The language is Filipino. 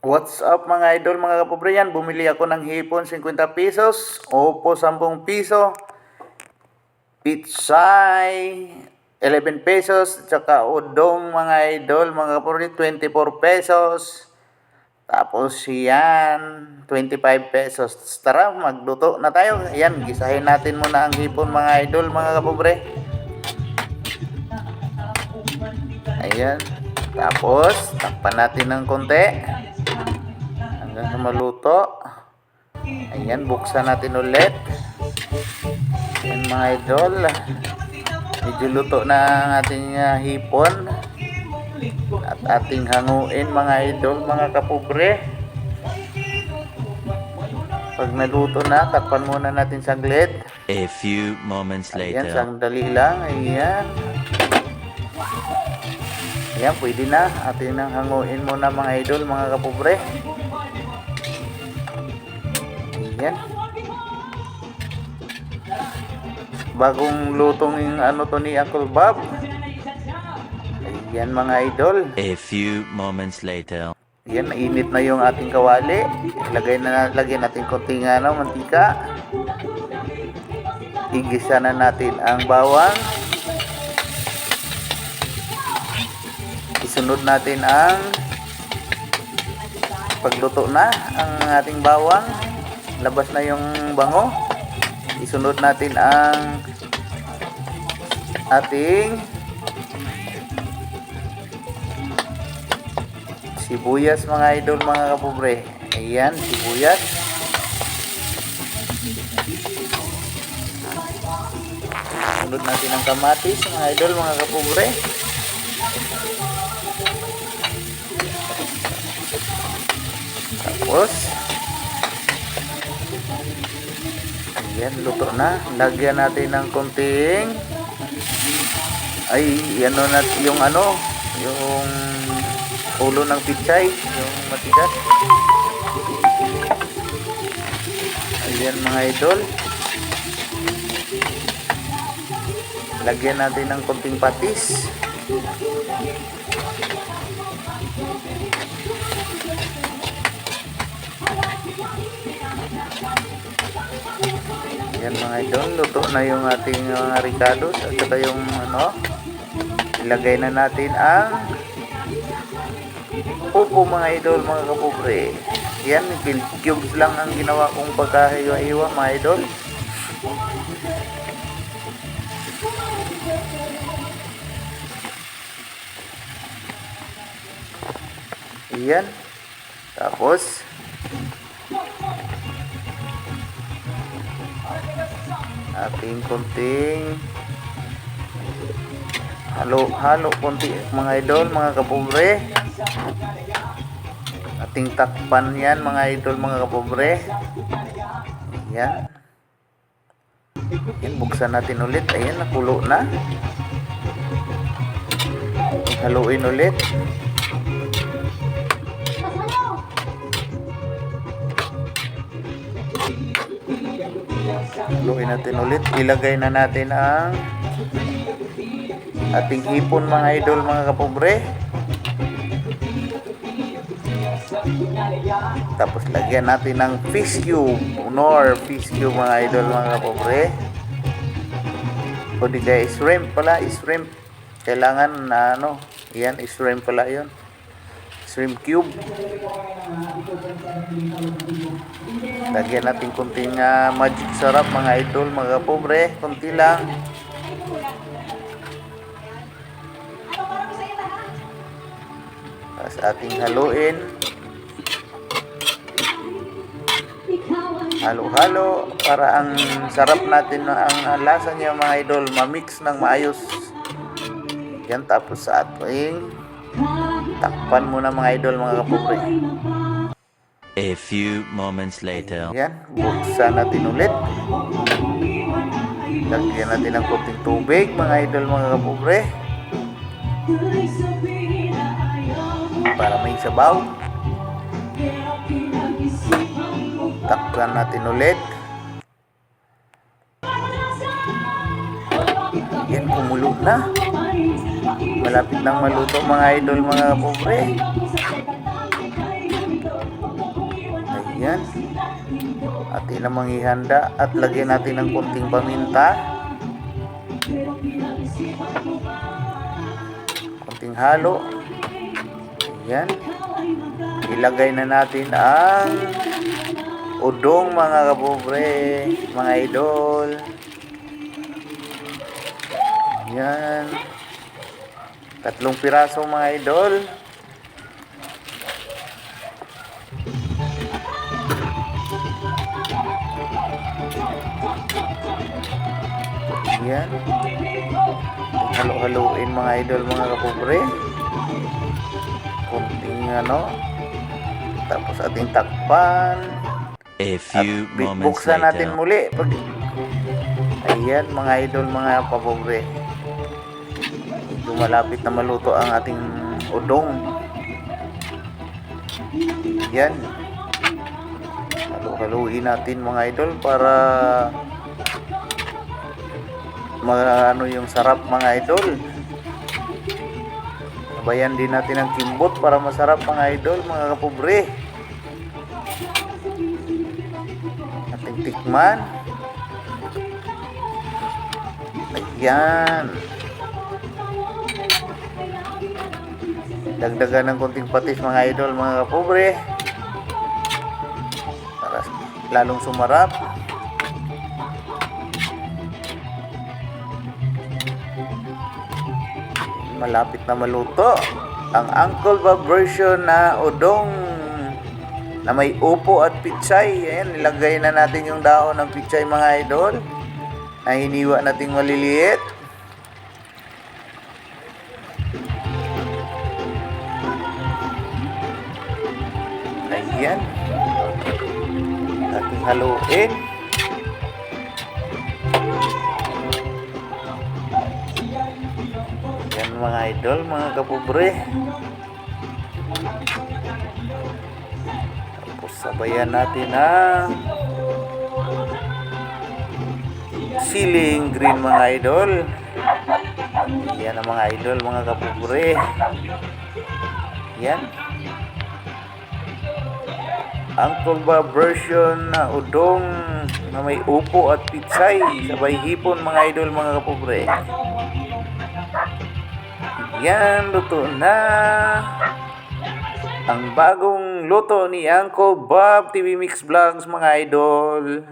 What's up mga idol, mga kapobre yan? Bumili ako ng hipon 50 pesos, opo 10 piso, pitsay 11 pesos, tsaka udong mga idol, mga kapobre 24 pesos. Tapos yan 25 pesos. Tara, magluto na tayo. Yan, gisahin natin muna ang hipon mga idol, mga kapobre. Ayan. Tapos takpan natin ng konti hanggang sa maluto. Ayan, buksan natin ulit. Ayan mga idol, medyo luto na ang ating hipon at ating hanguin mga idol, mga kapobre. Pag naluto na, takpan muna natin saglit. A few moments later. Ayan, sandali lang. Ayan. Ayan, pwede na. Atin nang hanguin muna mga idol, mga kapobre. Ayan. Bagong lutong yung ano to ni Uncle Bob. Ayan mga idol. A few moments later. Ayan, mainit na yung ating kawali. Lagyan natin konting mantika. Igisa na natin ang bawang. Isunod natin ang pagluto na ang ating bawang. Labas na yung bango. Isunod natin ang ating sibuyas mga idol, mga kapobre. Ayan, sibuyas. Sunod natin ang kamatis mga idol, mga kapobre. Tapos ayan, luto na. Lagyan natin ng konting ano na yung yung ulo ng pichay, yung matigas. Ayan mga idol, lagyan natin ng konting patis. Ayan mga idol, luto na yung ating mga ricados at saka yung ilagay na natin ang upo mga idol, mga kapobre. Yan, cubes lang ang ginawa kong pagkahiwa-hiwa mga idol. Yan. Tapos ating konting halo konti mga idol, mga kapobre. Ating takpan yan mga idol, mga kapobre. Ayan. Ayan, buksan natin ulit. Ayan, nakulo na. Haluin ulit. Haluin natin ulit. Ilagay na natin ang ating hipon mga idol, mga kapobre. Tapos lagyan natin ng fish cube, fish cube mga idol, mga kapobre. O di kaya shrimp pala, shrimp. Kailangan na yan, shrimp pala yun. Shrimp cube. Lagyan natin kunting magic sarap mga idol, mga kapobre. Kunti lang. Tapos ating haluin. Halo-halo para ang sarap natin, ang lasa niya mga idol, ma-mix ng maayos. Yan, tapos sa ating takpan muna mga idol, mga kapobre. A few moments later. Yan, buksan natin ulit. Lagyan natin ng konting tubig mga idol, mga kapobre, para may sabaw. Takpan natin ulit. Yan, kumulo na. Malapit nang maluto mga idol, mga kapobre. Yan. Atin namang ihanda at lagyan natin ng konting paminta. Konting halo. Yan. Ilagay na natin ang udong mga kapobre, mga idol. Yan. 3 piraso mga idol. Yan. Halo-haloin mga idol, mga kapobre. Kunting tapos ating takpan. A few At moments buksan natin later. muli. Ayan mga idol, mga kapobre. Medyo malapit na maluto ang ating udong. Yan. Halo-haluin natin mga idol para yung sarap mga idol. Sabayan din natin ang kimbot para masarap mga idol, mga kapobre. Ating tikman. Ayan. Dagdagan ng konting patis mga idol, mga kapobre, para lalong sumarap. Malapit na maluto ang Uncle Bob version na udong na may upo at pitsay. Ayan, nilagay na natin yung daon ng pitsay mga idol na hiniwa nating maliliit. Ayan, ating haluin. Yan mga idol, mga kapobre. Tapos sabayan natin ang siling green mga idol. Yan ang mga idol, mga kapobre. Yan. Uncle Bob version na udong na may upo at pitsay sabay hipon mga idol, mga kapobre. Yan, luto na ang bagong luto ni Uncle Bob TV Mix Vlogs mga idol.